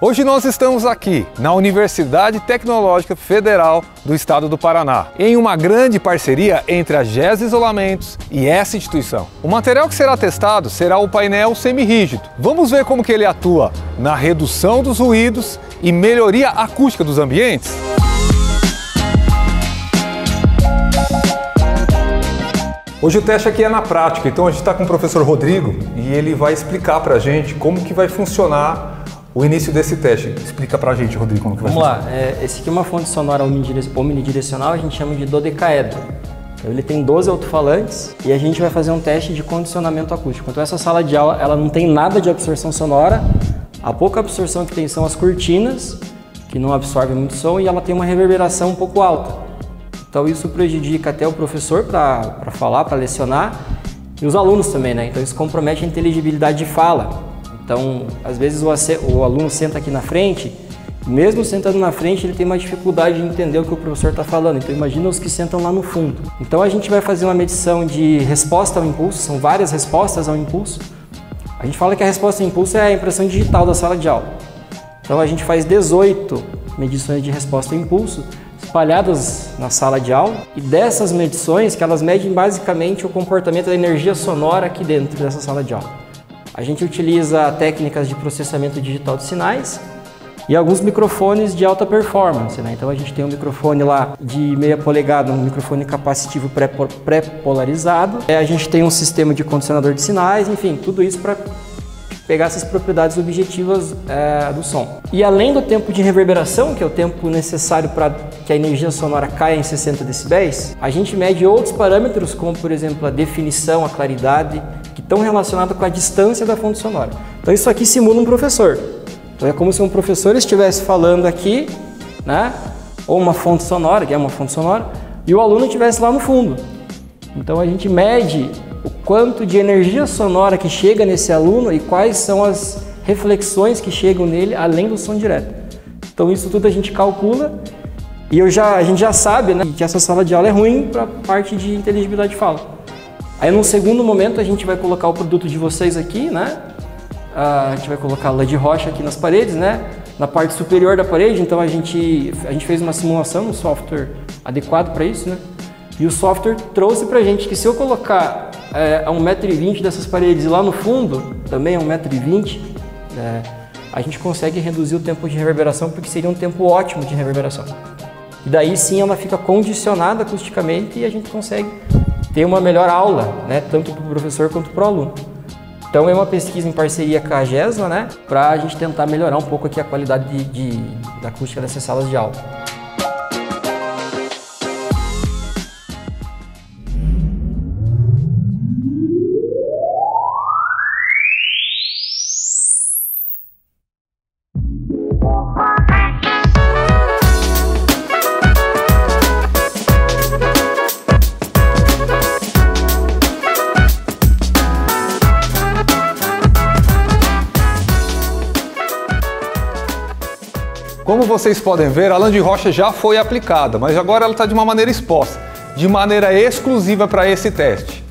Hoje nós estamos aqui na Universidade Tecnológica Federal do Estado do Paraná, em uma grande parceria entre a GES Isolamentos e essa instituição. O material que será testado será o painel semirrígido. Vamos ver como que ele atua na redução dos ruídos e melhoria acústica dos ambientes? Hoje o teste aqui é na prática, então a gente está com o professor Rodrigo e ele vai explicar para a gente como que vai funcionar o início desse teste. Explica pra gente, Rodrigo, como que vai funcionar. Vamos lá, esse aqui é uma fonte sonora omnidirecional, a gente chama de dodecaedro. Então, ele tem 12 alto-falantes e a gente vai fazer um teste de condicionamento acústico. Então essa sala de aula ela não tem nada de absorção sonora, a pouca absorção que tem são as cortinas, que não absorvem muito som, e ela tem uma reverberação um pouco alta. Então isso prejudica até o professor para falar, para lecionar, e os alunos também, né? Então isso compromete a inteligibilidade de fala. Então, às vezes o aluno senta aqui na frente, mesmo sentando na frente, ele tem uma dificuldade de entender o que o professor está falando. Então, imagina os que sentam lá no fundo. Então, a gente vai fazer uma medição de resposta ao impulso, são várias respostas ao impulso. A gente fala que a resposta ao impulso é a impressão digital da sala de aula. Então, a gente faz 18 medições de resposta ao impulso, espalhadas na sala de aula, e dessas medições, que elas medem basicamente o comportamento da energia sonora aqui dentro dessa sala de aula. A gente utiliza técnicas de processamento digital de sinais e alguns microfones de alta performance, né? Então a gente tem um microfone lá de meia polegada, um microfone capacitivo pré-polarizado. A gente tem um sistema de condicionador de sinais, enfim, tudo isso para pegar essas propriedades objetivas do som. E além do tempo de reverberação, que é o tempo necessário para que a energia sonora caia em 60 decibéis, a gente mede outros parâmetros, como por exemplo a definição, a claridade, que estão relacionados com a distância da fonte sonora. Então isso aqui simula um professor. Então é como se um professor estivesse falando aqui, né? Ou uma fonte sonora, que é uma fonte sonora, e o aluno estivesse lá no fundo. Então a gente mede o quanto de energia sonora que chega nesse aluno e quais são as reflexões que chegam nele além do som direto. Então isso tudo a gente calcula e a gente já sabe, né, que essa sala de aula é ruim para a parte de inteligibilidade de fala. Aí num segundo momento a gente vai colocar o produto de vocês aqui, né? A gente vai colocar a lã de rocha aqui nas paredes, né? Na parte superior da parede, então a gente fez uma simulação, um software adequado para isso, né? E o software trouxe pra gente que se eu colocar a 1,20 m dessas paredes e lá no fundo, também a 1,20 m, a gente consegue reduzir o tempo de reverberação, porque seria um tempo ótimo de reverberação. E daí sim ela fica condicionada acusticamente e a gente consegue ter uma melhor aula, né, tanto para o professor quanto para o aluno. Então é uma pesquisa em parceria com a GESMA, né, para a gente tentar melhorar um pouco aqui a qualidade da acústica dessas salas de aula. Como vocês podem ver, a lã de rocha já foi aplicada, mas agora ela está de uma maneira exposta, de maneira exclusiva para esse teste.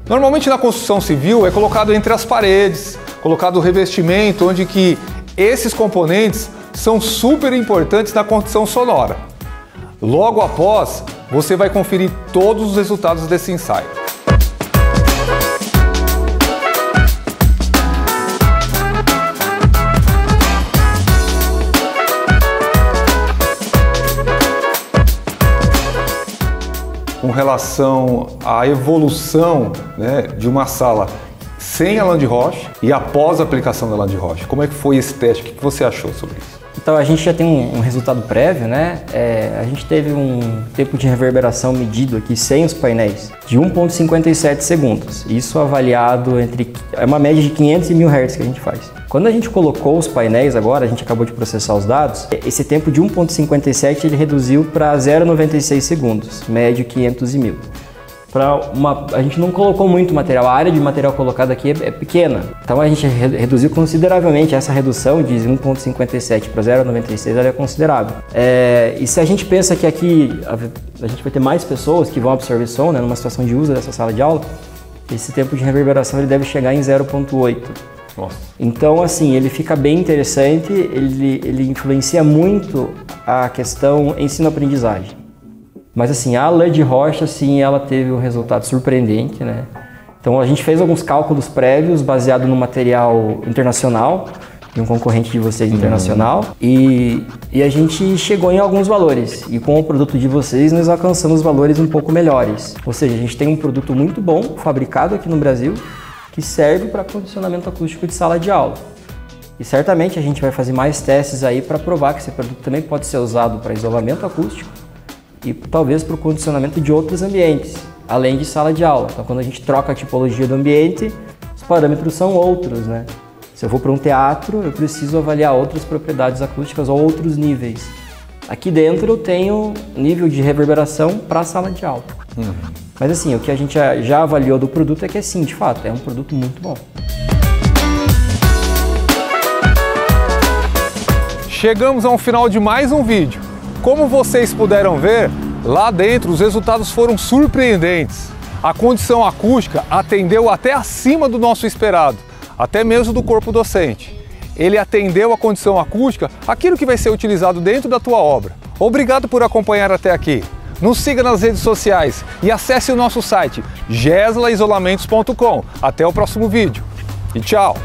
Normalmente na construção civil é colocado entre as paredes, colocado o revestimento, onde que esses componentes são super importantes na condição sonora. Logo após, você vai conferir todos os resultados desse ensaio. Com relação à evolução, né, de uma sala sem a lã de rocha e após a aplicação da lã de rocha. Como é que foi esse teste? O que você achou sobre isso? Então a gente já tem um resultado prévio, né? A gente teve um tempo de reverberação medido aqui sem os painéis de 1,57 segundos. Isso avaliado é uma média de 500 e 1000 Hz que a gente faz. Quando a gente colocou os painéis agora, a gente acabou de processar os dados, esse tempo de 1,57 ele reduziu para 0,96 segundos, médio 500 e 1000. A gente não colocou muito material, a área de material colocado aqui é pequena, então a gente reduziu consideravelmente. Essa redução de 1,57 para 0,96 ela é considerável. E se a gente pensa que aqui a gente vai ter mais pessoas que vão absorver som, né, numa situação de uso dessa sala de aula, esse tempo de reverberação ele deve chegar em 0,8. Nossa. Então, assim, ele fica bem interessante, ele influencia muito a questão ensino-aprendizagem. Mas, assim, a lã de rocha, assim, ela teve um resultado surpreendente, né? Então, a gente fez alguns cálculos prévios baseado no material internacional, de um concorrente de vocês internacional, e a gente chegou em alguns valores. E com o produto de vocês, nós alcançamos valores um pouco melhores. Ou seja, a gente tem um produto muito bom, fabricado aqui no Brasil, que serve para condicionamento acústico de sala de aula. E certamente a gente vai fazer mais testes aí para provar que esse produto também pode ser usado para isolamento acústico e talvez para o condicionamento de outros ambientes, além de sala de aula. Então, quando a gente troca a tipologia do ambiente, os parâmetros são outros, né? Se eu vou para um teatro, eu preciso avaliar outras propriedades acústicas ou outros níveis. Aqui dentro eu tenho nível de reverberação para a sala de aula. Mas assim, o que a gente já avaliou do produto é que sim, de fato, é um produto muito bom. Chegamos ao final de mais um vídeo. Como vocês puderam ver, lá dentro os resultados foram surpreendentes. A condição acústica atendeu até acima do nosso esperado, até mesmo do corpo docente. Ele atendeu a condição acústica, aquilo que vai ser utilizado dentro da tua obra. Obrigado por acompanhar até aqui. Nos siga nas redes sociais e acesse o nosso site geslaisolamentos.com. Até o próximo vídeo e tchau!